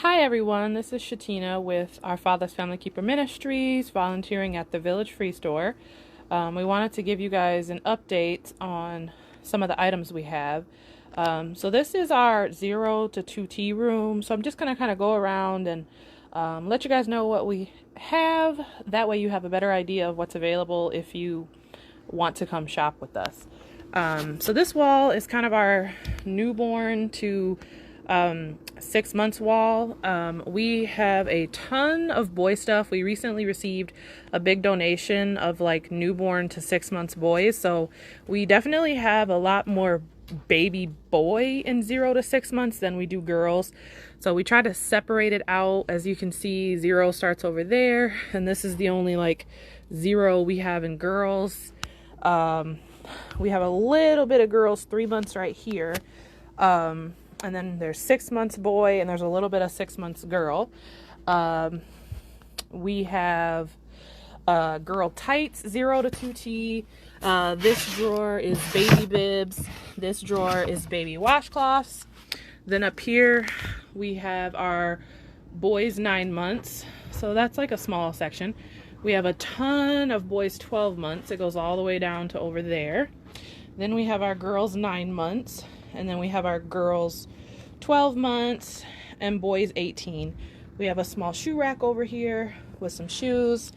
Hi everyone, this is Shatina with our Father's Family Keeper Ministries, volunteering at the Village Free Store. We wanted to give you guys an update on some of the items we have. So this is our 0 to 2T room, so I'm just going to kind of go around and let you guys know what we have. That way you have a better idea of what's available if you want to come shop with us. So this wall is kind of our newborn to 6 months wall. We have a ton of boy stuff. We recently received a big donation of like newborn to 6 months boys, so we definitely have a lot more baby boy in 0 to 6 months than we do girls. So we try to separate it out. As you can see, 0 starts over there, and this is the only like 0 we have in girls. We have a little bit of girls 3 months right here. And then there's 6 months boy, and there's a little bit of 6 months girl. We have girl tights, 0 to 2T. This drawer is baby bibs. This drawer is baby washcloths. Then up here we have our boys 9 months. So that's like a small section. We have a ton of boys 12 months. It goes all the way down to over there. Then we have our girls 9 months. And then we have our girls 12 months and boys 18. We have a small shoe rack over here with some shoes.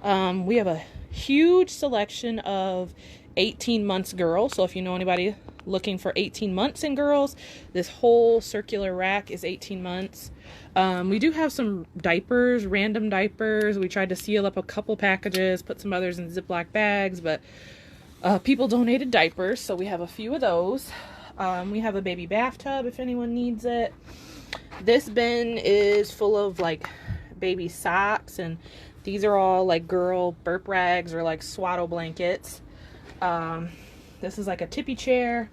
We have a huge selection of 18 months girls. So if you know anybody looking for 18 months in girls, this whole circular rack is 18 months. We do have some diapers, random diapers. We tried to seal up a couple packages, put some others in Ziploc bags, but people donated diapers, so we have a few of those. We have a baby bathtub if anyone needs it. This bin is full of like baby socks, and these are all like girl burp rags or like swaddle blankets. This is like a tippy chair.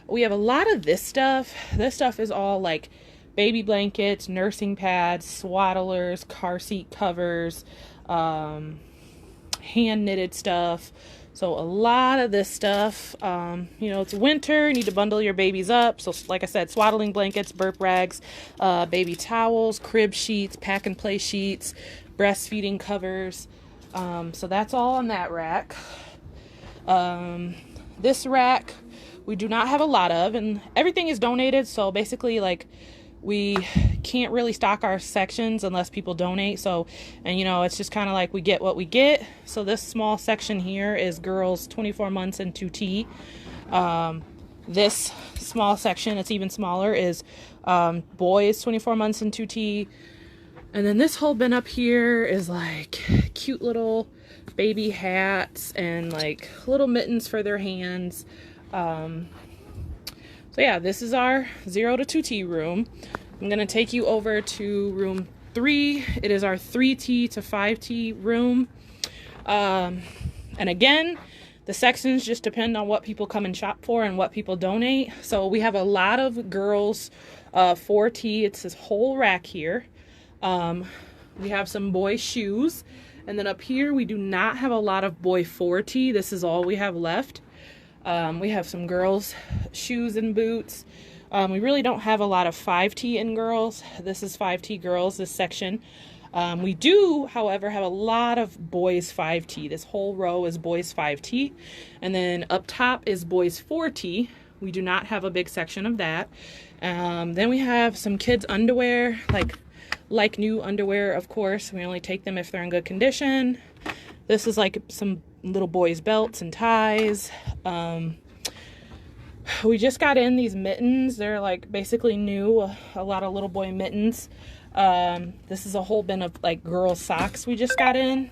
We have a lot of this stuff. This stuff is all like baby blankets, nursing pads, swaddlers, car seat covers, hand knitted stuff. So a lot of this stuff, it's winter, you need to bundle your babies up. So like I said, swaddling blankets, burp rags, baby towels, crib sheets, pack and play sheets, breastfeeding covers. So that's all on that rack. This rack, we do not have a lot of, and everything is donated. So basically like we can't really stock our sections unless people donate. So, and it's just kind of like we get what we get. So this small section here is girls 24 months and 2T. This small section, it's even smaller, is boys 24 months and 2T. And then this whole bin up here is like cute little baby hats and like little mittens for their hands. So yeah, this is our 0 to 2T room. I'm going to take you over to room 3. It is our 3T to 5T room. And again, the sections just depend on what people come and shop for and what people donate. So we have a lot of girls 4T. It's this whole rack here. We have some boy shoes. And then up here, we do not have a lot of boy 4T. This is all we have left. We have some girls' shoes and boots. We really don't have a lot of 5T in girls. This is 5T girls, this section. We do, however, have a lot of boys 5T. This whole row is boys 5T. And then up top is boys 4T. We do not have a big section of that. Then we have some kids' underwear, like new underwear, of course. We only take them if they're in good condition. This is like some little boys' belts and ties. We just got in these mittens. They're like basically new, a lot of little boy mittens. This is a whole bin of like girls' socks we just got in.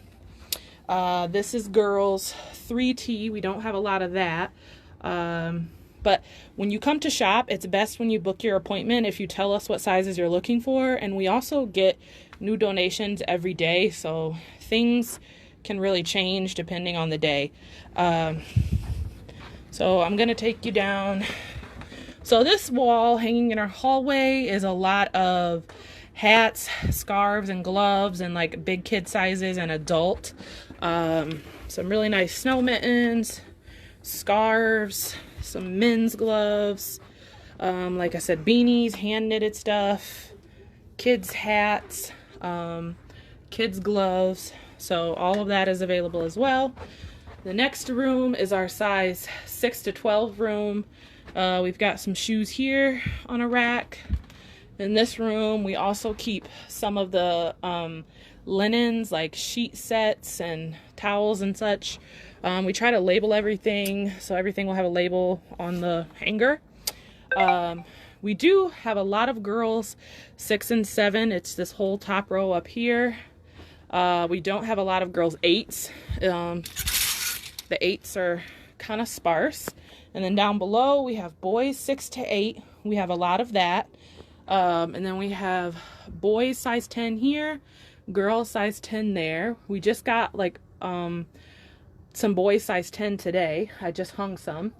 This is girls 3T. We don't have a lot of that. But when you come to shop, it's best when you book your appointment if you tell us what sizes you're looking for. And we also get new donations every day, so things can really change depending on the day. So I'm going to take you down. So this wall hanging in our hallway is a lot of hats, scarves, and gloves, and like big kid sizes and adult. Some really nice snow mittens, scarves, some men's gloves, like I said, beanies, hand knitted stuff, kids hats, kids gloves. So all of that is available as well. The next room is our size 6 to 12 room. We've got some shoes here on a rack. In this room, we also keep some of the linens, like sheet sets and towels and such. We try to label everything, so everything will have a label on the hanger. We do have a lot of girls 6 and 7. It's this whole top row up here. We don't have a lot of girls 8s. The 8s are kind of sparse. And then down below we have boys 6 to 8. We have a lot of that. And then we have boys size 10 here, girls size 10 there. We just got like some boys size 10 today. I just hung some.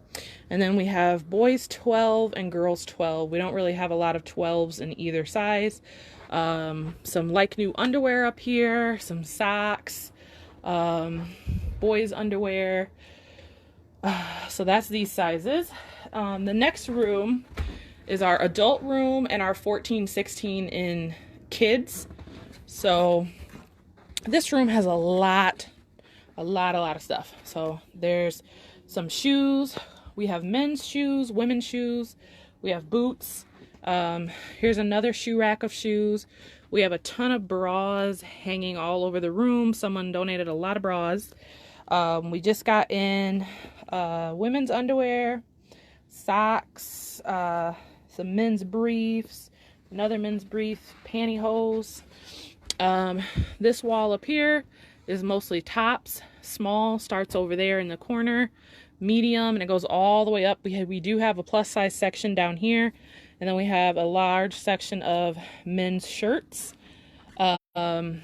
And then we have boys 12 and girls 12. We don't really have a lot of 12s in either size. Some like new underwear up here, some socks, boys underwear. So that's these sizes. The next room is our adult room and our 14-16 in kids. So this room has a lot of stuff. So there's some shoes. We have men's shoes, women's shoes. We have boots. Here's another shoe rack of shoes. We have a ton of bras hanging all over the room. Someone donated a lot of bras. We just got in women's underwear, socks, some men's briefs, another men's brief, pantyhose. This wall up here is mostly tops. Small starts over there in the corner, medium, and it goes all the way up. We do have a plus size section down here, and then we have a large section of men's shirts. And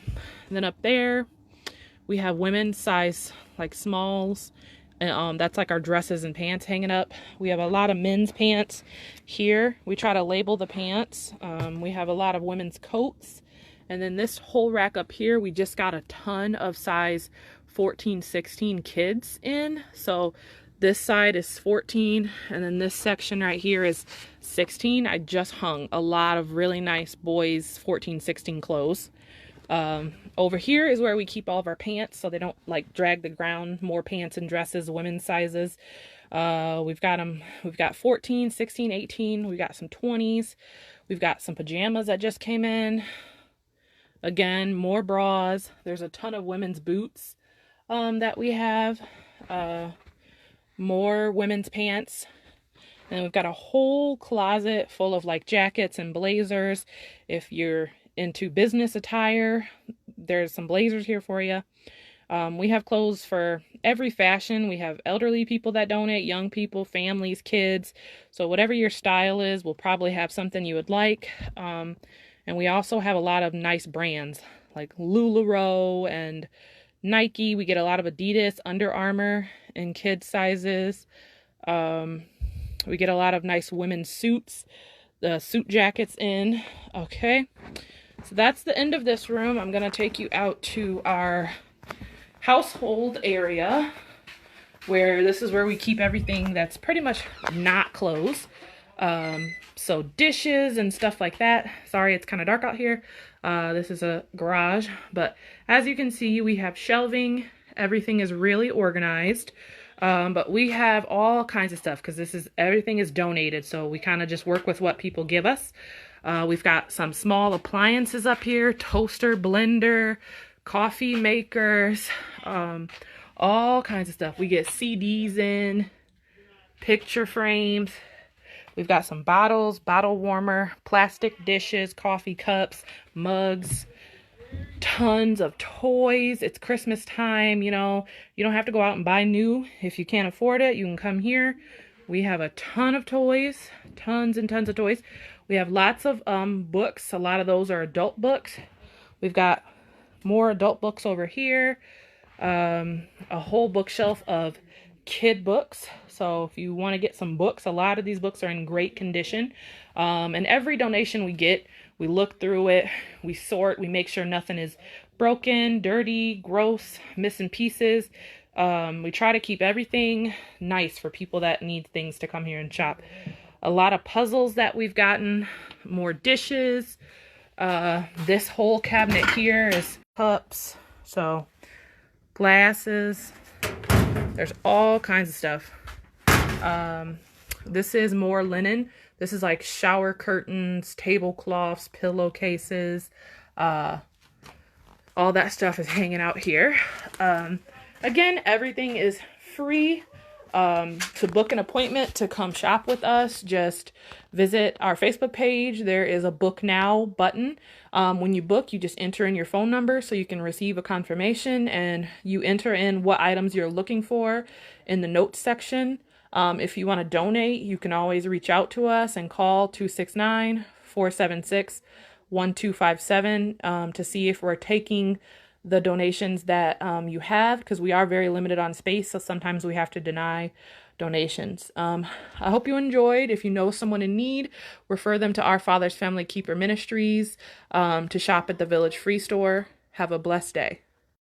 then up there we have women's size like smalls, and that's like our dresses and pants hanging up. We have a lot of men's pants here. We try to label the pants. We have a lot of women's coats. And then this whole rack up here, we just got a ton of size 14-16 kids in. So this side is 14, and then this section right here is 16. I just hung a lot of really nice boys 14-16 clothes. Over here is where we keep all of our pants so they don't like drag the ground. More pants and dresses, women's sizes. We've got 14, 16, 18. We've got some 20s. We've got some pajamas that just came in. Again, more bras. There's a ton of women's boots that we have. More women's pants. And we've got a whole closet full of like jackets and blazers. If you're into business attire, there's some blazers here for you. We have clothes for every fashion. We have elderly people that donate, young people, families, kids. So whatever your style is, we'll probably have something you would like. And we also have a lot of nice brands like LuLaRoe and Nike. We get a lot of Adidas, Under Armour in kids sizes. We get a lot of nice women's suits, the suit jackets in. Okay, so that's the end of this room. I'm going to take you out to our household area, where this is where we keep everything that's pretty much not clothes. So dishes and stuff like that. Sorry, it's kind of dark out here. This is a garage, but as you can see, we have shelving. Everything is really organized. But we have all kinds of stuff because everything is donated. So we kind of just work with what people give us. We've got some small appliances up here, toaster, blender, coffee makers, all kinds of stuff. We get CDs in, picture frames. We've got some bottles, bottle warmer, plastic dishes, coffee cups, mugs, tons of toys. It's Christmas time, you know. You don't have to go out and buy new. If you can't afford it, you can come here. We have a ton of toys, tons and tons of toys. We have lots of books. A lot of those are adult books. We've got more adult books over here. A whole bookshelf of kid books. So if you want to get some books, a lot of these books are in great condition. And every donation we get, we look through it, we sort, we make sure nothing is broken, dirty, gross, missing pieces. We try to keep everything nice for people that need things to come here and shop. A lot of puzzles that we've gotten, more dishes, This whole cabinet here is cups, so glasses. There's all kinds of stuff. This is more linen. This is like shower curtains, tablecloths, pillowcases. All that stuff is hanging out here. Again, everything is free. To book an appointment to come shop with us, just visit our Facebook page. There is a book now button. When you book, you just enter in your phone number so you can receive a confirmation, and you enter in what items you're looking for in the notes section. If you want to donate, you can always reach out to us and call 269-476-1257 to see if we're taking the donations that you have, because we are very limited on space, so sometimes we have to deny donations. I hope you enjoyed. If you know someone in need, refer them to Our Father's Family Keeper Ministries to shop at the Village Free Store. Have a blessed day.